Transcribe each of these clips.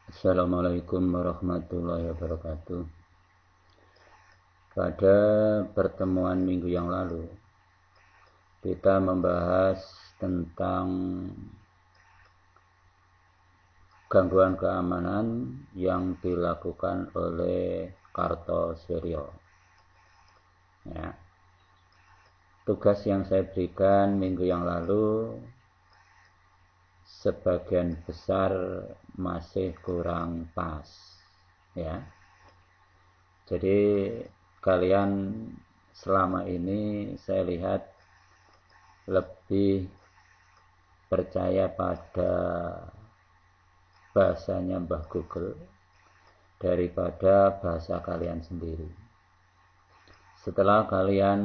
Assalamualaikum warahmatullahi wabarakatuh. Pada pertemuan minggu yang lalu, kita membahas tentang gangguan keamanan yang dilakukan oleh Kartosoewirjo. Ya. Tugas yang saya berikan minggu yang lalu sebagian besar masih kurang pas. Ya. Jadi kalian selama ini saya lihat lebih percaya pada bahasanya Mbah Google daripada bahasa kalian sendiri. Setelah kalian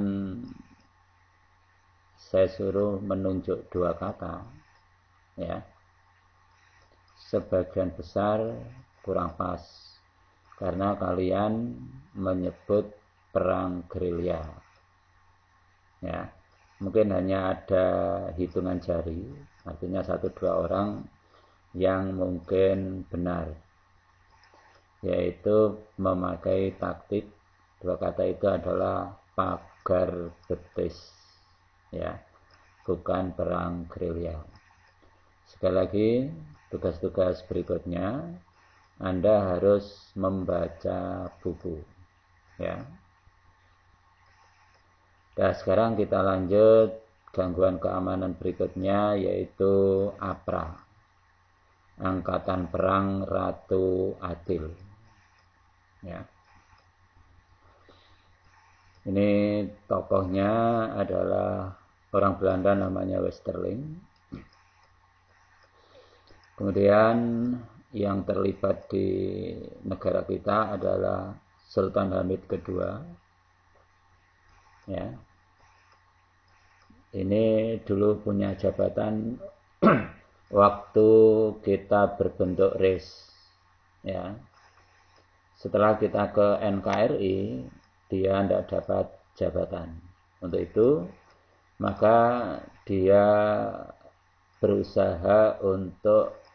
saya suruh menunjuk dua kata, ya, sebagian besar kurang pas karena kalian menyebut perang gerilya. Ya, mungkin hanya ada hitungan jari, artinya 1-2 orang yang mungkin benar, yaitu memakai taktik, dua kata itu adalah pagar betis, ya, bukan perang gerilya. Sekali lagi, tugas-tugas berikutnya Anda harus membaca buku, ya. Nah, sekarang kita lanjut gangguan keamanan berikutnya, yaitu APRA, Angkatan Perang Ratu Adil. Ya. Ini tokohnya adalah orang Belanda namanya Westerling. Kemudian yang terlibat di negara kita adalah Sultan Hamid II. Ya. Ini dulu punya jabatan waktu kita berbentuk RIS. Ya. Setelah kita ke NKRI, dia tidak dapat jabatan. Untuk itu, maka dia berusaha untuk,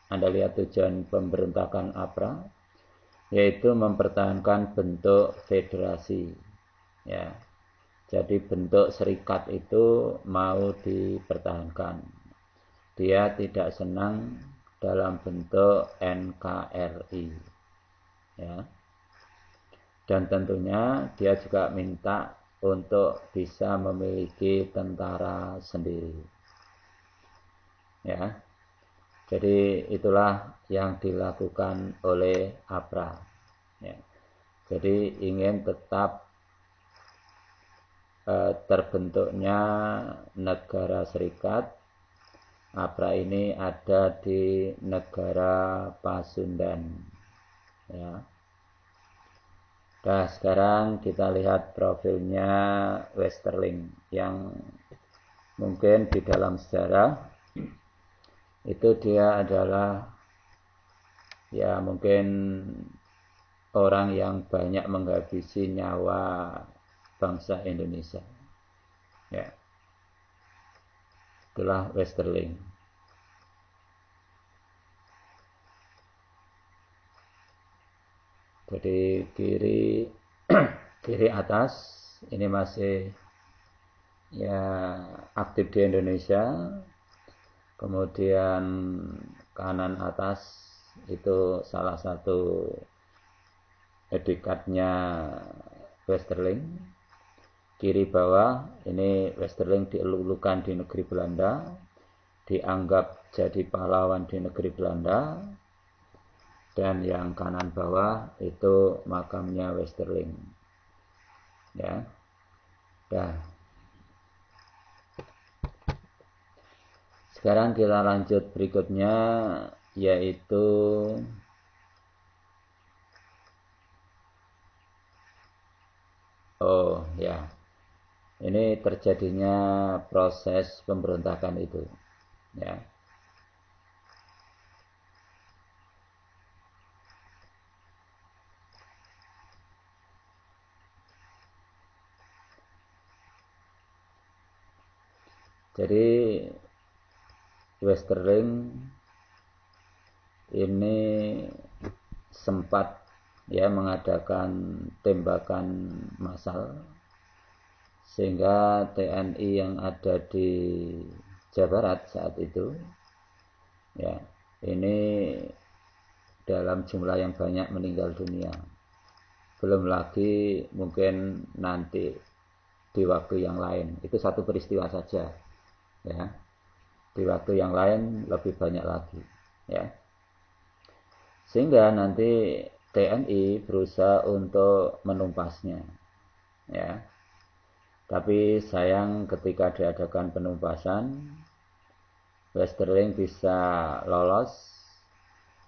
Anda lihat tujuan pemberontakan APRA, yaitu mempertahankan bentuk federasi. Ya. Jadi bentuk serikat itu mau dipertahankan. Dia tidak senang dalam bentuk NKRI. Ya. Dan tentunya dia juga minta untuk bisa memiliki tentara sendiri. Ya. Jadi itulah yang dilakukan oleh APRA. Ya. Jadi ingin tetap terbentuknya negara serikat. APRA ini ada di negara Pasundan. Ya. Nah, sekarang kita lihat profilnya Westerling yang mungkin di dalam sejarah itu dia adalah, ya, mungkin orang yang banyak menghabisi nyawa bangsa Indonesia. Ya. Itulah Westerling. Jadi kiri atas ini masih, ya, aktif di Indonesia. Kemudian kanan atas itu salah satu edikatnya Westerling. Kiri bawah ini Westerling dielulukan di negeri Belanda, dianggap jadi pahlawan di negeri Belanda. Dan yang kanan bawah itu makamnya Westerling. Ya. Nah. Sekarang kita lanjut berikutnya, yaitu ya. Ini terjadinya proses pemberontakan itu. Ya. Jadi Westerling ini sempat ya mengadakan tembakan massal, sehingga TNI yang ada di Jawa Barat saat itu ya ini dalam jumlah yang banyak meninggal dunia. Belum lagi mungkin nanti di waktu yang lain, itu satu peristiwa saja ya, di waktu yang lain lebih banyak lagi ya, sehingga nanti TNI berusaha untuk menumpasnya ya. Tapi sayang ketika diadakan penumpasan, Westerling bisa lolos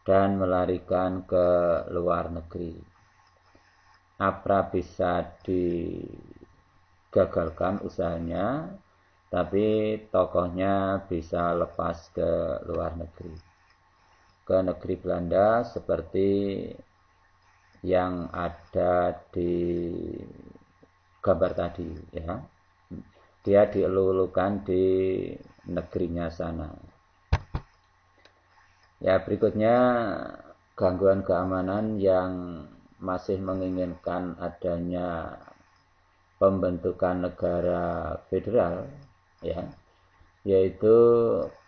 dan melarikan ke luar negeri. APRA bisa digagalkan usahanya, tapi tokohnya bisa lepas ke luar negeri, ke negeri Belanda seperti yang ada di gambar tadi ya. Dia dielulukan di negerinya sana. Ya, berikutnya gangguan keamanan yang masih menginginkan adanya pembentukan negara federal ya, yaitu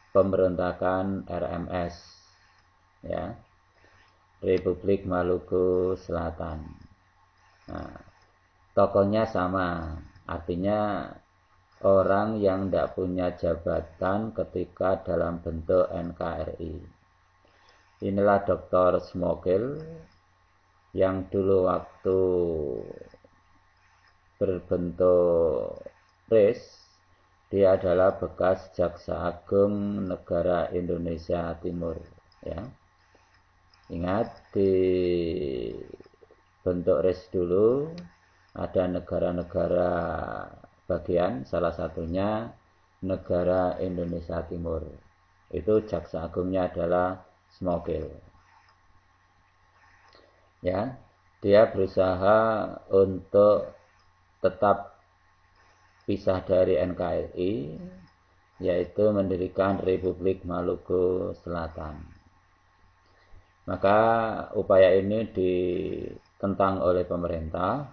pemberontakan RMS ya, Republik Maluku Selatan. Nah, tokohnya sama, artinya orang yang tidak punya jabatan ketika dalam bentuk NKRI. Inilah Dr. Smokil yang dulu waktu berbentuk PRIS, dia adalah bekas Jaksa Agung Negara Indonesia Timur ya. Ingat, di bentuk RIS dulu ada negara-negara bagian, salah satunya negara Indonesia Timur. Itu jaksa agungnya adalah Smokil. Ya, dia berusaha untuk tetap pisah dari NKRI, yaitu mendirikan Republik Maluku Selatan. Maka upaya ini ditentang oleh pemerintah,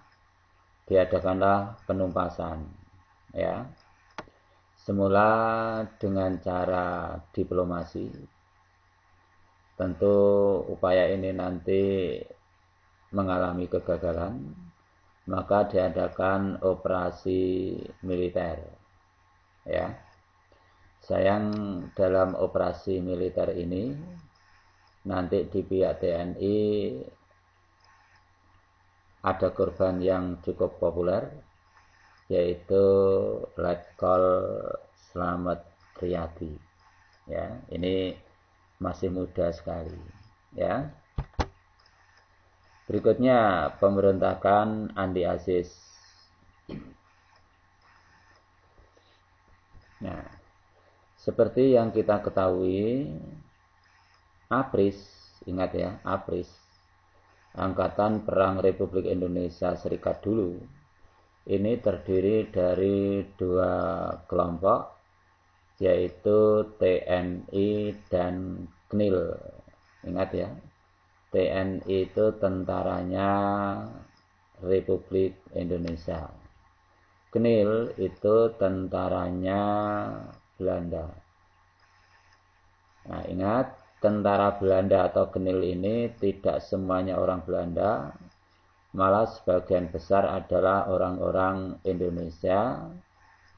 diadakanlah penumpasan ya, semula dengan cara diplomasi. Tentu upaya ini nanti mengalami kegagalan, maka diadakan operasi militer ya. Sayang dalam operasi militer ini nanti di pihak TNI ada korban yang cukup populer, yaitu Letkol Slamet Riyadi ya. Ini masih muda sekali ya. Berikutnya pemberontakan Andi Aziz. Nah, seperti yang kita ketahui, APRIS, ingat ya, APRIS, Angkatan Perang Republik Indonesia Serikat dulu, ini terdiri dari dua kelompok, yaitu TNI dan KNIL. Ingat ya, TNI itu tentaranya Republik Indonesia, KNIL itu tentaranya Belanda. Nah, ingat, tentara Belanda atau KNIL ini tidak semuanya orang Belanda, malah sebagian besar adalah orang-orang Indonesia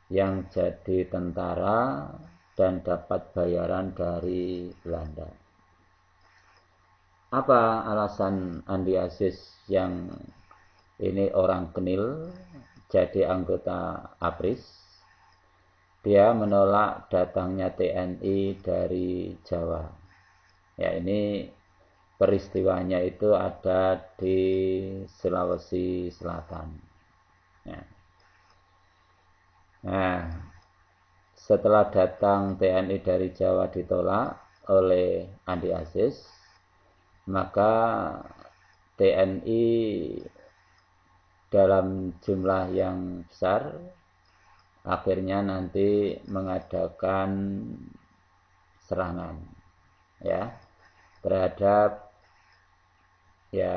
yang jadi tentara dan dapat bayaran dari Belanda. Apa alasan Andi Aziz yang ini orang KNIL jadi anggota APRIS? Dia menolak datangnya TNI dari Jawa. Ya, ini peristiwanya itu ada di Sulawesi Selatan. Ya. Nah, setelah datang TNI dari Jawa ditolak oleh Andi Aziz, maka TNI dalam jumlah yang besar akhirnya nanti mengadakan serangan ya terhadap ya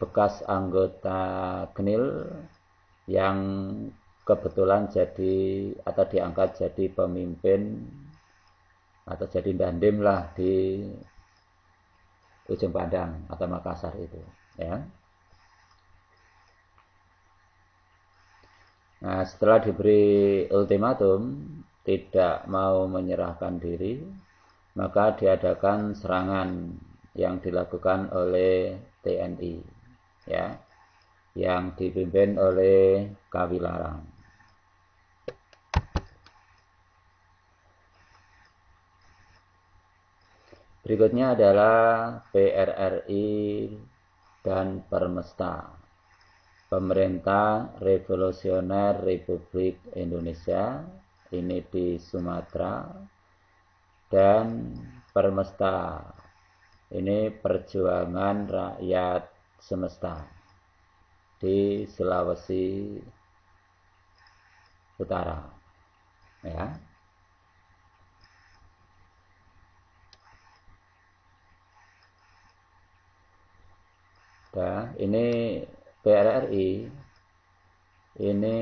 bekas anggota GNIL yang kebetulan jadi atau diangkat jadi pemimpin atau jadi dandim lah di Ujung Pandang atau Makassar itu, ya. Nah, setelah diberi ultimatum tidak mau menyerahkan diri, maka diadakan serangan yang dilakukan oleh TNI, ya, yang dipimpin oleh Kawilarang. Berikutnya adalah PRRI dan Permesta, Pemerintah Revolusioner Republik Indonesia, ini di Sumatera, dan Permesta, ini Perjuangan Rakyat Semesta di Sulawesi Utara, ya. Nah, ini PRRI, ini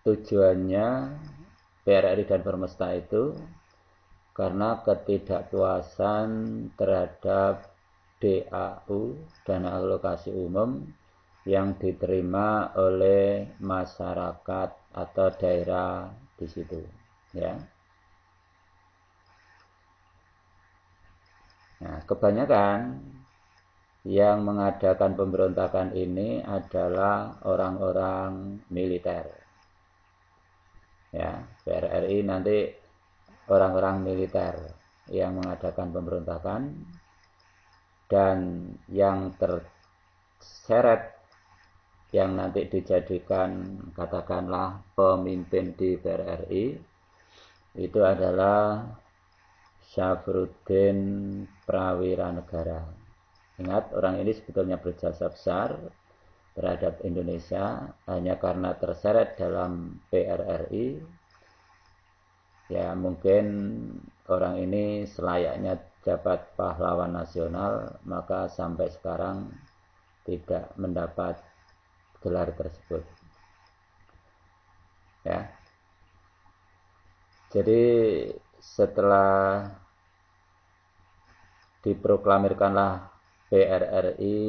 tujuannya PRRI dan Permesta itu karena ketidakpuasan terhadap DAU, dana alokasi umum, yang diterima oleh masyarakat atau daerah di situ, ya. Nah, kebanyakan yang mengadakan pemberontakan ini adalah orang-orang militer, ya. PRRI nanti orang-orang militer yang mengadakan pemberontakan, dan yang terseret yang nanti dijadikan katakanlah pemimpin di PRRI itu adalah Syafruddin Prawiranegara. Ingat, orang ini sebetulnya berjasa besar terhadap Indonesia, hanya karena terseret dalam PRRI, ya mungkin orang ini selayaknya jabat pahlawan nasional, maka sampai sekarang tidak mendapat gelar tersebut, ya. Jadi setelah diproklamirkanlah PRRI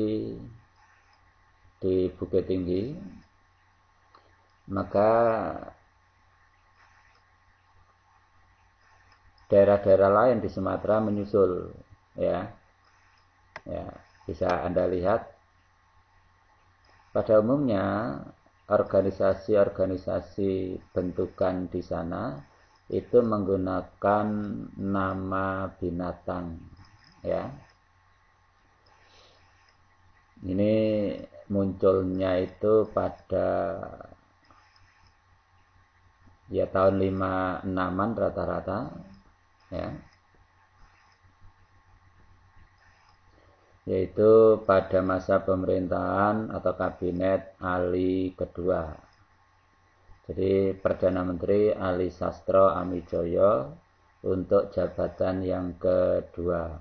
di Bukit Tinggi, maka daerah-daerah lain di Sumatera menyusul, ya. Ya, bisa Anda lihat pada umumnya organisasi-organisasi bentukan di sana itu menggunakan nama binatang, ya. Ini munculnya itu pada ya tahun 56-an rata-rata, ya. Yaitu pada masa pemerintahan atau kabinet Ali kedua. Jadi Perdana Menteri Ali Sastro Amijoyo untuk jabatan yang kedua.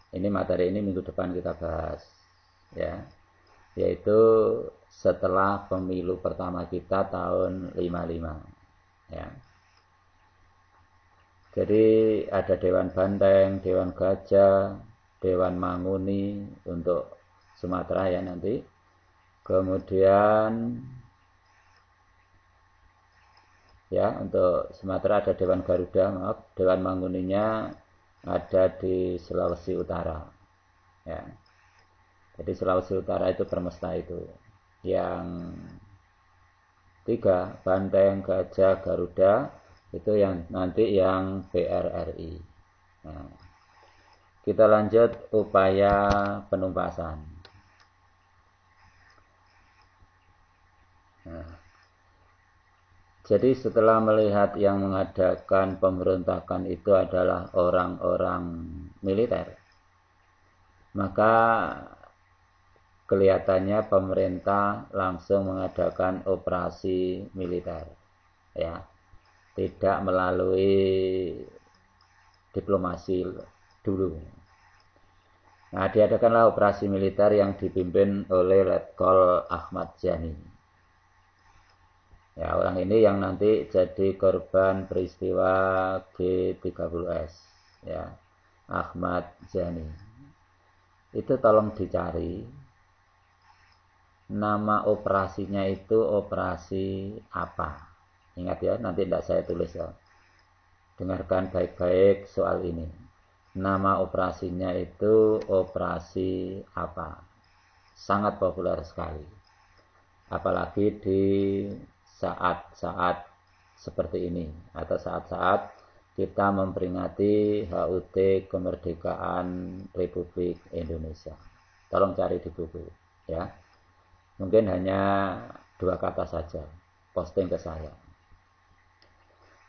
Ini materi ini minggu depan kita bahas, ya, yaitu setelah pemilu pertama kita tahun 55, ya. Jadi ada Dewan Banteng, Dewan Gajah, Dewan Manguni untuk Sumatera, ya, nanti. Kemudian ya untuk Sumatera ada Dewan Garuda, maaf, Dewan Manguninya ada di Sulawesi Utara, ya. Jadi Sulawesi Utara itu Permesta itu. Yang tiga, Banteng, Gajah, Garuda, itu yang nanti yang PRRI. Nah, kita lanjut upaya penumpasan. Nah, jadi setelah melihat yang mengadakan pemberontakan itu adalah orang-orang militer, maka kelihatannya pemerintah langsung mengadakan operasi militer, ya, tidak melalui diplomasi dulu. Nah, diadakanlah operasi militer yang dipimpin oleh Letkol Ahmad Yani. Ya, orang ini yang nanti jadi korban peristiwa G30S, ya, Ahmad Yani. Itu tolong dicari nama operasinya itu operasi apa. Ingat ya, nanti tidak saya tulis ya. Dengarkan baik-baik soal ini. Nama operasinya itu operasi apa? Sangat populer sekali. Apalagi di saat-saat seperti ini atau saat-saat kita memperingati HUT kemerdekaan Republik Indonesia. Tolong cari di Google ya. Mungkin hanya 2 kata saja. Posting ke saya.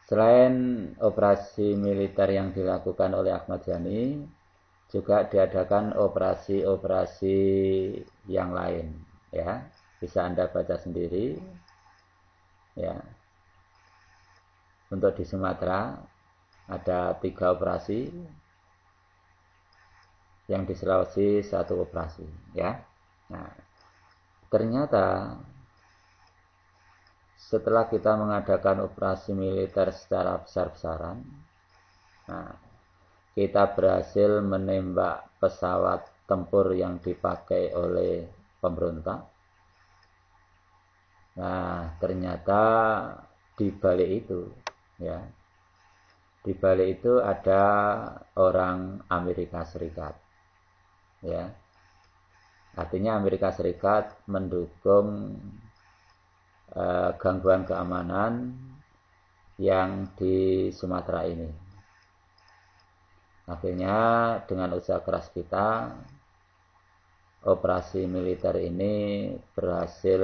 Selain operasi militer yang dilakukan oleh Ahmad Yani, juga diadakan operasi-operasi yang lain, ya. Bisa Anda baca sendiri, ya. Untuk di Sumatera ada 3 operasi, yang di Sulawesi 1 operasi, ya. Nah, ternyata setelah kita mengadakan operasi militer secara besar-besaran, nah, kita berhasil menembak pesawat tempur yang dipakai oleh pemberontak. Nah, ternyata di balik itu, ya, di balik itu ada orang Amerika Serikat, ya. Artinya Amerika Serikat mendukung gangguan keamanan yang di Sumatera ini. Akhirnya dengan usaha keras kita, operasi militer ini berhasil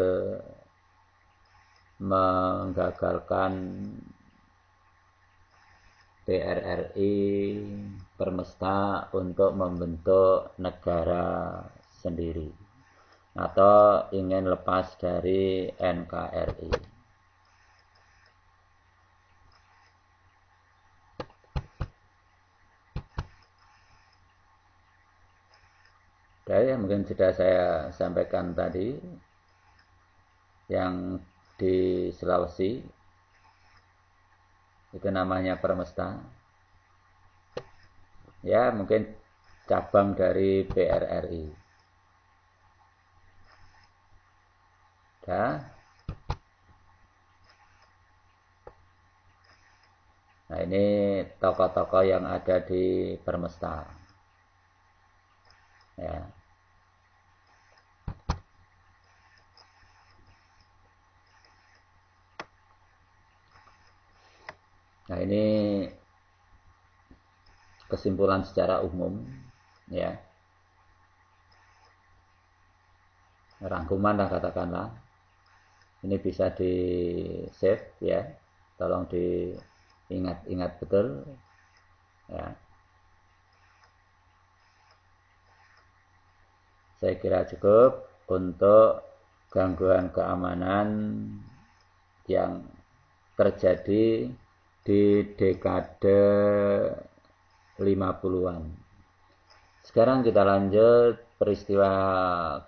menggagalkan PRRI Permesta untuk membentuk negara sendiri atau ingin lepas dari NKRI. Yang mungkin sudah saya sampaikan tadi, yang di Sulawesi itu namanya Permesta, ya, mungkin cabang dari PRRI. Ya. Nah, ini tokoh-tokoh yang ada di Permesta, ya. Nah, ini kesimpulan secara umum, ya. Rangkuman lah katakanlah. Ini bisa di save, ya. Tolong diingat-ingat betul, ya. Saya kira cukup untuk gangguan keamanan yang terjadi di dekade 50-an. Sekarang kita lanjut peristiwa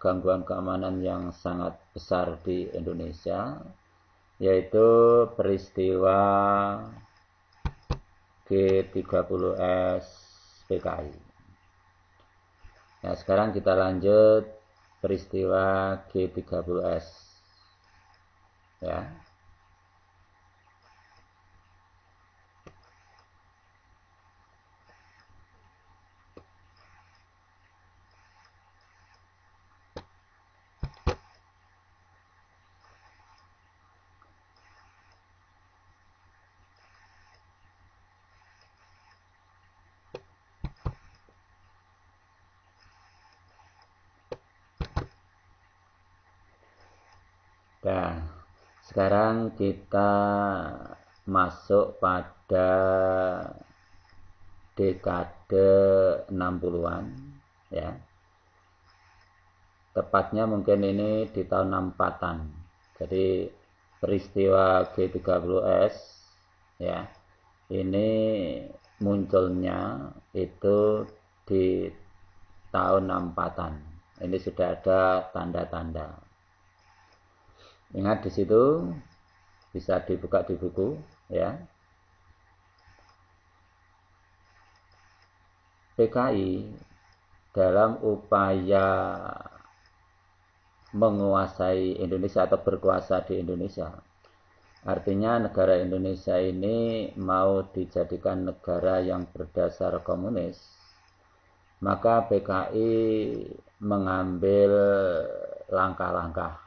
gangguan keamanan yang sangat besar di Indonesia, yaitu peristiwa G30S PKI. Nah, sekarang kita lanjut peristiwa G30S, ya. Nah, sekarang kita masuk pada dekade 60-an, ya. Tepatnya mungkin ini di tahun 64-an. Jadi peristiwa G30S, ya, ini munculnya itu di tahun 64-an. Ini sudah ada tanda-tanda. Ingat di situ bisa dibuka di buku ya. PKI dalam upaya menguasai Indonesia atau berkuasa di Indonesia. Artinya negara Indonesia ini mau dijadikan negara yang berdasar komunis. Maka PKI mengambil langkah-langkah.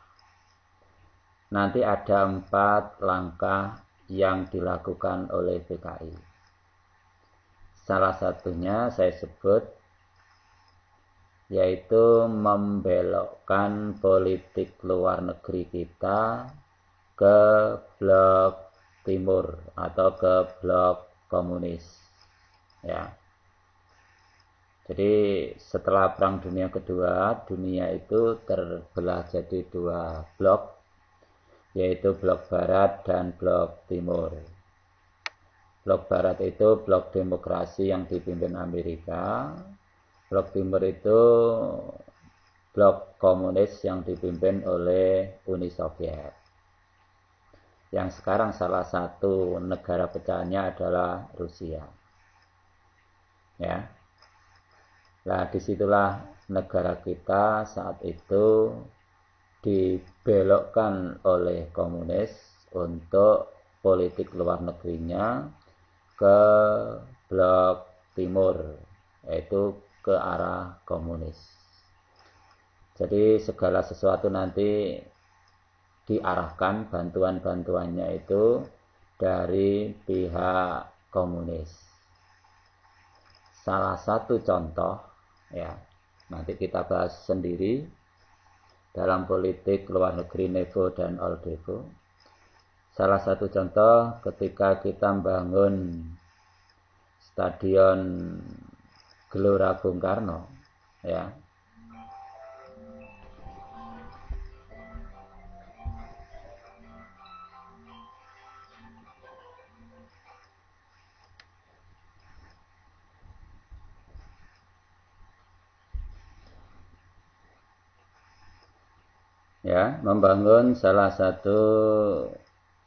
Nanti ada 4 langkah yang dilakukan oleh PKI. Salah satunya saya sebut yaitu membelokkan politik luar negeri kita ke blok timur atau ke blok komunis. Ya. Jadi setelah Perang Dunia Kedua, dunia itu terbelah jadi 2 blok, yaitu blok barat dan blok timur. Blok barat itu blok demokrasi yang dipimpin Amerika, blok timur itu blok komunis yang dipimpin oleh Uni Soviet. Yang sekarang salah satu negara pecahnya adalah Rusia. Ya. Nah, disitulah negara kita saat itu dibelokkan oleh komunis untuk politik luar negerinya ke blok timur, yaitu ke arah komunis. Jadi segala sesuatu nanti diarahkan bantuan-bantuannya itu dari pihak komunis. Salah satu contoh ya, nanti kita bahas sendiri dalam politik luar negeri NEVO dan OLDEVO. Salah satu contoh ketika kita membangun Stadion Gelora Bung Karno ya. Ya, membangun salah satu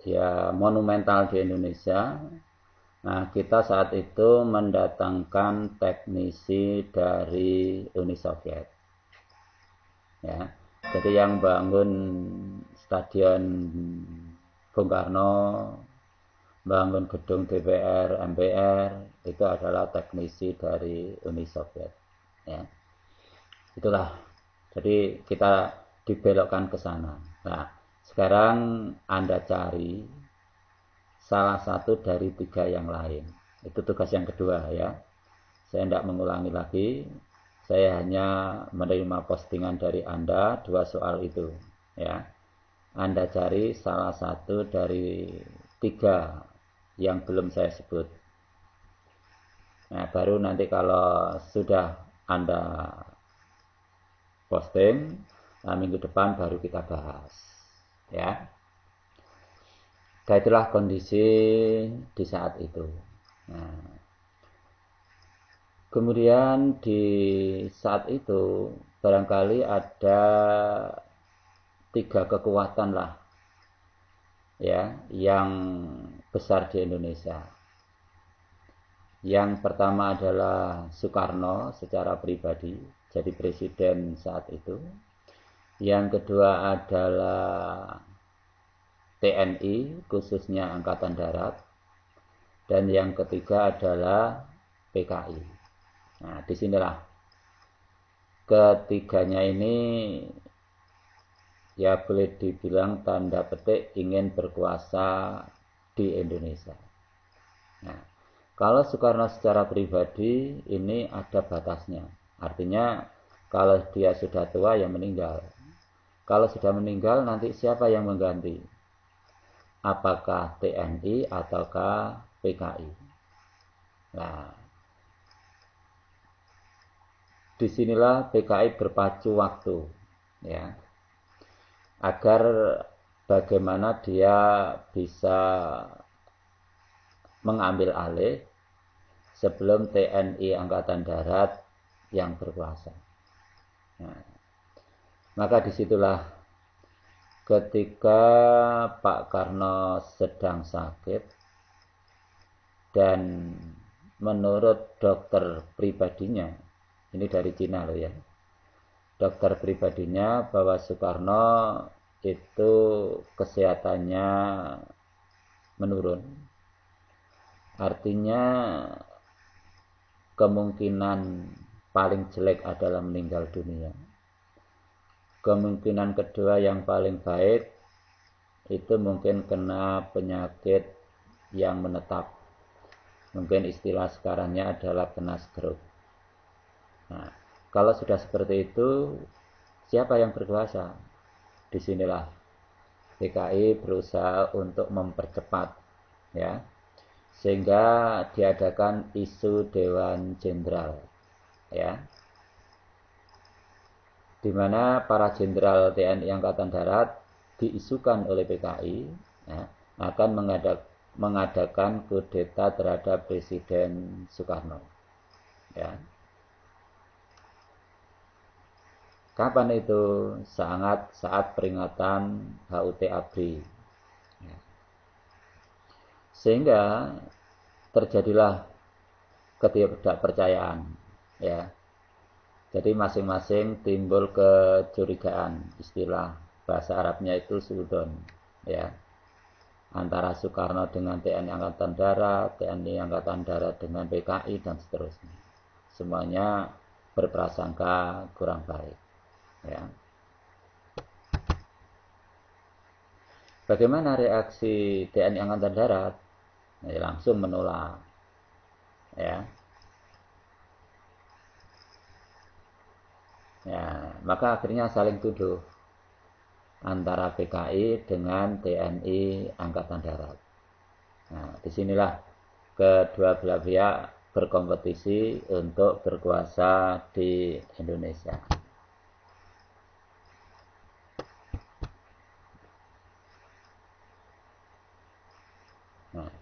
ya monumental di Indonesia. Nah, kita saat itu mendatangkan teknisi dari Uni Soviet. Ya. Jadi yang bangun Stadion Bung Karno, bangun gedung DPR, MPR itu adalah teknisi dari Uni Soviet. Ya. Itulah. Jadi kita dibelokkan ke sana. Nah, sekarang Anda cari salah satu dari 3 yang lain. Itu tugas yang kedua ya. Saya tidak mengulangi lagi. Saya hanya menerima postingan dari Anda 2 soal itu ya. Anda cari salah satu dari 3 yang belum saya sebut. Nah, baru nanti kalau sudah Anda posting, nah, minggu depan baru kita bahas ya. Nah, itulah kondisi di saat itu. Nah, kemudian di saat itu barangkali ada 3 kekuatan lah ya yang besar di Indonesia. Yang pertama adalah Soekarno secara pribadi jadi presiden saat itu. Yang kedua adalah TNI khususnya Angkatan Darat. Dan yang ketiga adalah PKI. Nah, disinilah ketiganya ini ya boleh dibilang tanda petik ingin berkuasa di Indonesia. Nah, kalau Soekarno secara pribadi ini ada batasnya. Artinya kalau dia sudah tua ya meninggal. Kalau sudah meninggal nanti siapa yang mengganti? Apakah TNI ataukah PKI? Nah, disinilah PKI berpacu waktu ya. Agar bagaimana dia bisa mengambil alih sebelum TNI Angkatan Darat yang berkuasa. Nah, maka disitulah ketika Pak Karno sedang sakit dan menurut dokter pribadinya, ini dari Cina loh ya, dokter pribadinya bahwa Soekarno itu kesehatannya menurun, artinya kemungkinan paling jelek adalah meninggal dunia. Kemungkinan kedua yang paling baik itu mungkin kena penyakit yang menetap. Mungkin istilah sekarangnya adalah kena stroke. Nah, kalau sudah seperti itu, siapa yang berkuasa? Disinilah PKI berusaha untuk mempercepat, ya, sehingga diadakan isu Dewan Jenderal, ya, di mana para jenderal TNI Angkatan Darat diisukan oleh PKI, ya, akan mengadakan kudeta terhadap Presiden Soekarno, ya. Kapan itu? Saat peringatan HUT ABRI, ya. Sehingga terjadilah ketidakpercayaan, ya. Jadi masing-masing timbul kecurigaan, istilah bahasa Arabnya itu sudon, ya, antara Soekarno dengan TNI Angkatan Darat, TNI Angkatan Darat dengan PKI dan seterusnya. Semuanya berprasangka kurang baik, ya. Bagaimana reaksi TNI Angkatan Darat? Ya, langsung menolak, ya. Ya, maka akhirnya saling tuduh antara PKI dengan TNI Angkatan Darat. Nah, disinilah kedua belah pihak berkompetisi untuk berkuasa di Indonesia. Nah,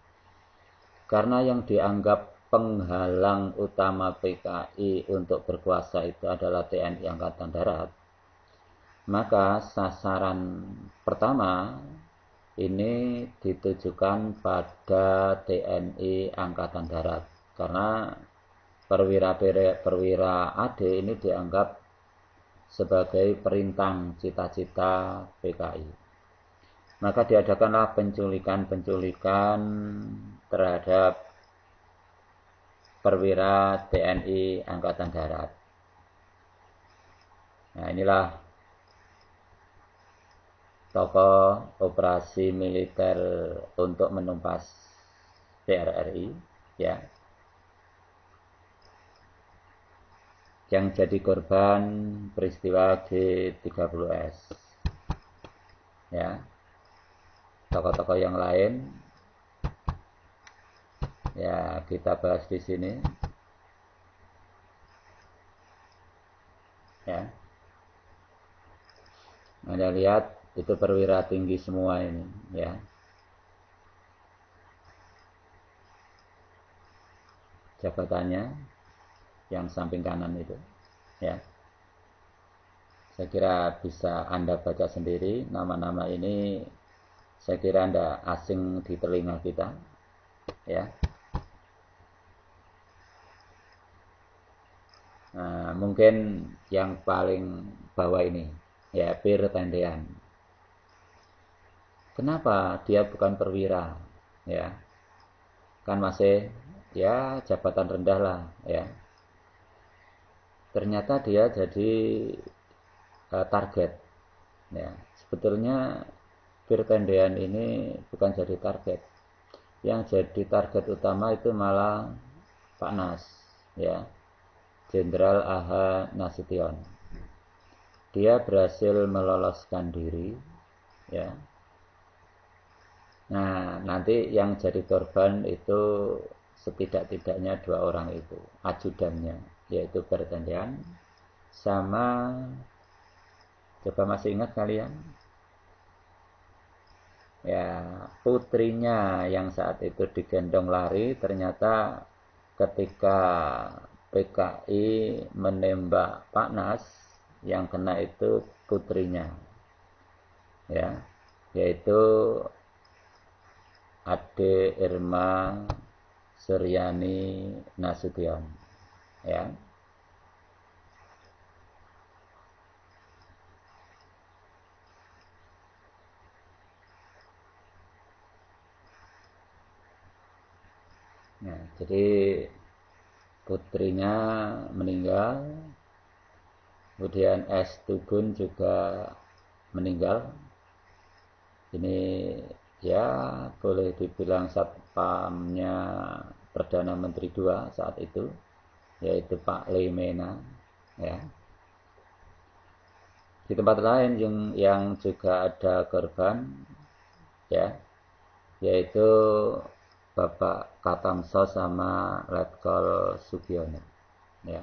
karena yang dianggap penghalang utama PKI untuk berkuasa itu adalah TNI Angkatan Darat, maka sasaran pertama ini ditujukan pada TNI Angkatan Darat, karena perwira AD ini dianggap sebagai perintang cita-cita PKI. Maka diadakanlah penculikan terhadap perwira TNI Angkatan Darat. Nah, inilah tokoh operasi militer untuk menumpas PRRI, ya, yang jadi korban peristiwa G30S, ya. Tokoh-tokoh yang lain ya kita bahas di sini, ya. Anda lihat itu perwira tinggi semua ini, ya. Jabatannya yang samping kanan itu, ya. Saya kira bisa Anda baca sendiri nama-nama ini. Saya kira Anda asing di telinga kita, ya. Nah, mungkin yang paling bawah ini, ya, Pir Tendean. Kenapa dia bukan perwira, ya? Kan masih, ya, jabatan rendah lah, ya. Ternyata dia jadi target, ya. Sebetulnya Pir Tendean ini bukan jadi target. Yang jadi target utama itu malah Pak Nas, ya, Jenderal A.H. Nasution. Dia berhasil meloloskan diri, ya. Nah, nanti yang jadi korban itu setidak-tidaknya 2 orang itu, ajudannya, yaitu Pir Tendean sama, coba masih ingat kalian? Ya, putrinya yang saat itu digendong lari ternyata ketika PKI menembak Pak Nas, yang kena itu putrinya, ya, yaitu Ade Irma Suryani Nasution, ya. Nah, jadi putrinya meninggal, kemudian S. Tugun juga meninggal. Ini ya boleh dibilang satpamnya Perdana Menteri II saat itu, yaitu Pak Lemena, ya. Di tempat lain yang juga ada korban, ya, yaitu Bapak Katamso sama Letkol Sugiono, ya.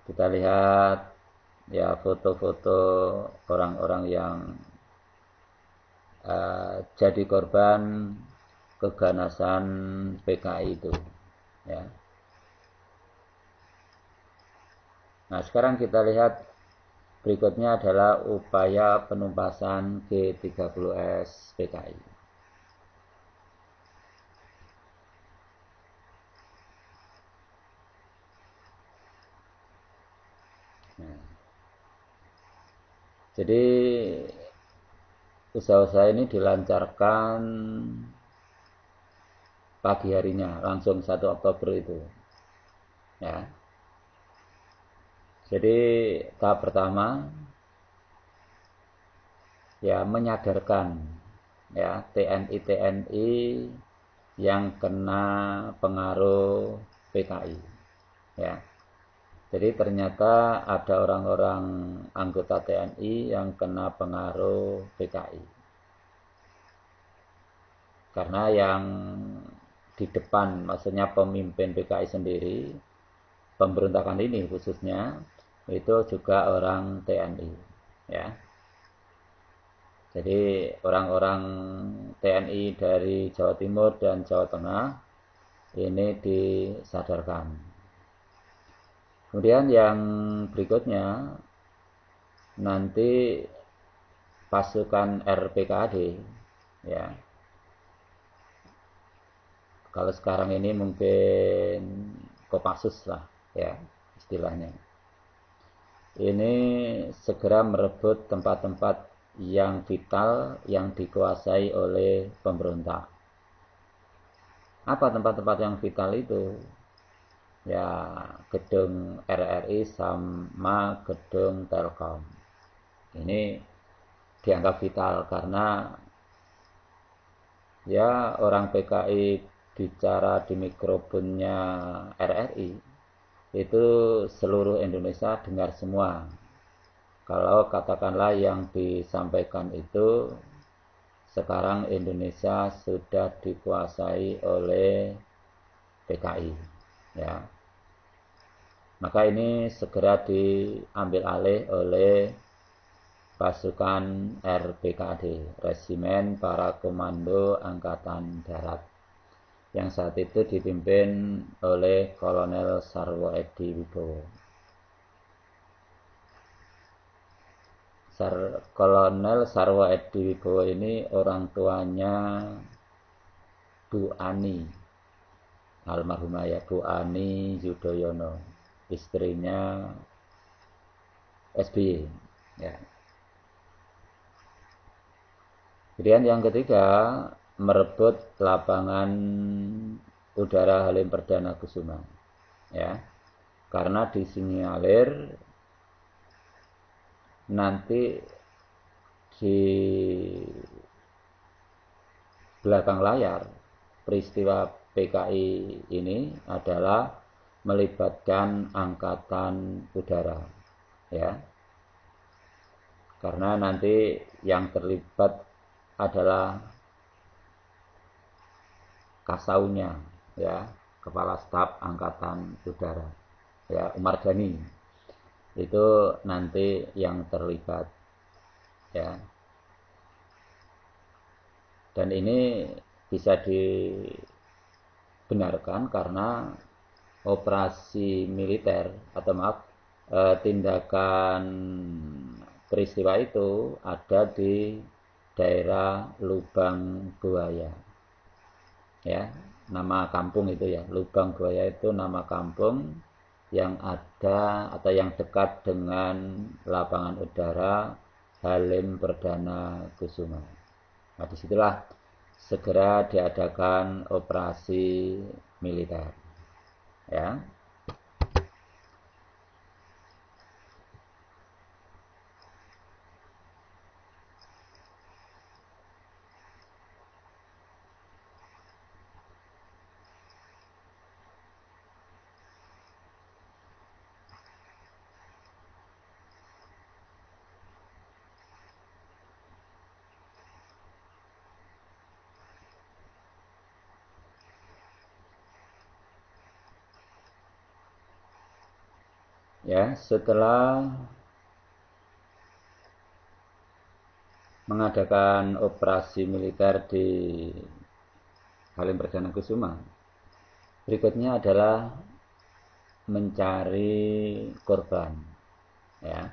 Kita lihat ya foto-foto orang-orang yang jadi korban keganasan PKI itu, ya. Nah, sekarang kita lihat berikutnya adalah upaya penumpasan G30S PKI. Nah, jadi usaha-usaha ini dilancarkan pagi harinya, langsung 1 Oktober itu, ya. Jadi tahap pertama ya menyadarkan ya TNI yang kena pengaruh PKI, ya. Jadi ternyata ada orang-orang anggota TNI yang kena pengaruh PKI. Karena yang di depan, maksudnya pemimpin PKI sendiri, pemberontakan ini khususnya, itu juga orang TNI, ya. Jadi orang-orang TNI dari Jawa Timur dan Jawa Tengah ini disadarkan. Kemudian yang berikutnya nanti pasukan RPKAD, ya. Kalau sekarang ini mungkin Kopassus lah, ya, istilahnya. Ini segera merebut tempat-tempat yang vital yang dikuasai oleh pemberontak. Apa tempat-tempat yang vital itu? Ya, gedung RRI sama gedung Telkom. Ini dianggap vital karena ya orang PKI bicara di mikrofonnya RRI itu seluruh Indonesia dengar semua. Kalau katakanlah yang disampaikan itu sekarang Indonesia sudah dikuasai oleh PKI, ya. Maka ini segera diambil alih oleh pasukan RPKAD, Resimen Para Komando Angkatan Darat, yang saat itu dipimpin oleh Kolonel Sarwo Edi Wibowo. Kolonel Sarwo Edi Wibowo ini orang tuanya Bu Ani, almarhumah ya, Bu Ani Yudhoyono, istrinya SBY, ya. Kemudian yang ketiga, merebut lapangan udara Halim Perdana Kusuma, ya. Karena disinyalir nanti di belakang layar peristiwa PKI ini adalah melibatkan angkatan udara, ya. Karena nanti yang terlibat adalah Kasaunya, ya, Kepala Staf Angkatan Udara, ya, Umar Dhani. Itu nanti yang terlibat, ya. Dan ini bisa benarkan karena operasi militer atau tindakan peristiwa itu ada di daerah Lubang Buaya. Ya, nama kampung itu ya, Lubang Buaya itu nama kampung yang ada atau yang dekat dengan lapangan udara Halim Perdana Kusuma. Nah, disitulah segera diadakan operasi militer. Ya. Ya, setelah mengadakan operasi militer di Halim Perdana Kusuma, berikutnya adalah mencari korban. Ya.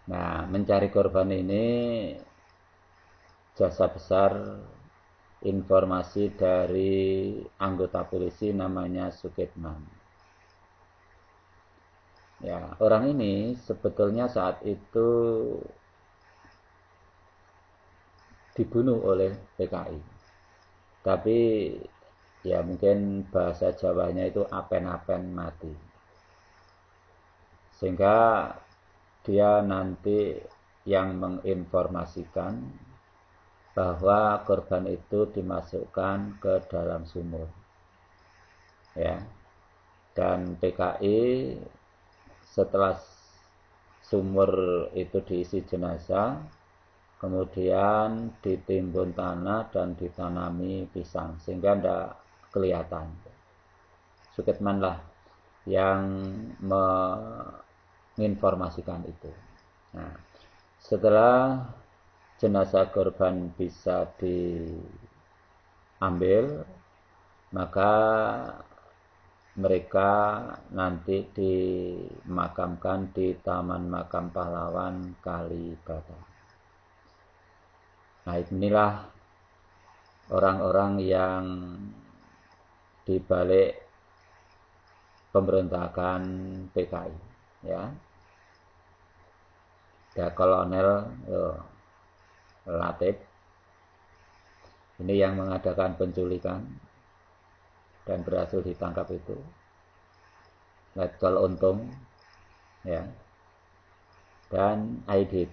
Nah, mencari korban ini jasa besar informasi dari anggota polisi namanya Suketman. Ya, orang ini sebetulnya saat itu dibunuh oleh PKI. Tapi ya mungkin bahasa Jawanya itu apen-apen mati. Sehingga dia nanti yang menginformasikan bahwa korban itu dimasukkan ke dalam sumur. Ya. Dan PKI setelah sumur itu diisi jenazah, kemudian ditimbun tanah dan ditanami pisang sehingga tidak kelihatan. Suketman lah yang menginformasikan itu. Nah, setelah jenazah korban bisa diambil, maka mereka nanti dimakamkan di Taman Makam Pahlawan Kalibata. Nah, inilah orang-orang yang dibalik pemberontakan PKI, ya. Ya, Kolonel Latif ini yang mengadakan penculikan dan berhasil ditangkap itu. Letkol Untung, ya, dan Aidit.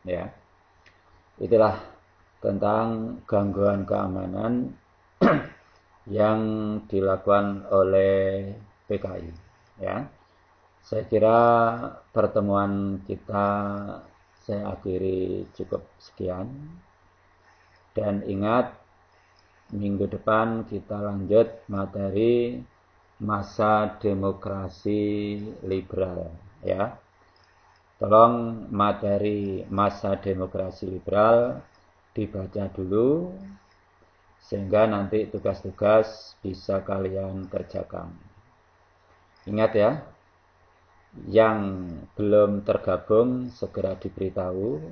Ya, itulah tentang gangguan keamanan yang dilakukan oleh PKI. Ya, saya kira pertemuan kita saya akhiri cukup sekian. Dan ingat, minggu depan kita lanjut materi masa demokrasi liberal, ya. Tolong materi masa demokrasi liberal dibaca dulu sehingga nanti tugas-tugas bisa kalian kerjakan. Ingat ya, yang belum tergabung segera diberitahu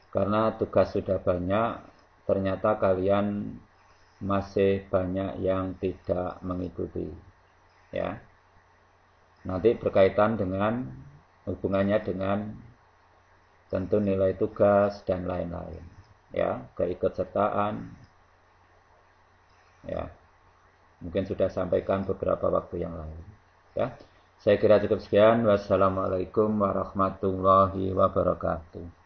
karena tugas sudah banyak, ternyata kalian masih banyak yang tidak mengikuti, ya. Nanti berkaitan dengan hubungannya dengan tentu nilai tugas dan lain-lain, ya, keikutsertaan, ya. Mungkin sudah sampaikan beberapa waktu yang lalu, ya. Saya kira cukup sekian. Wassalamualaikum warahmatullahi wabarakatuh.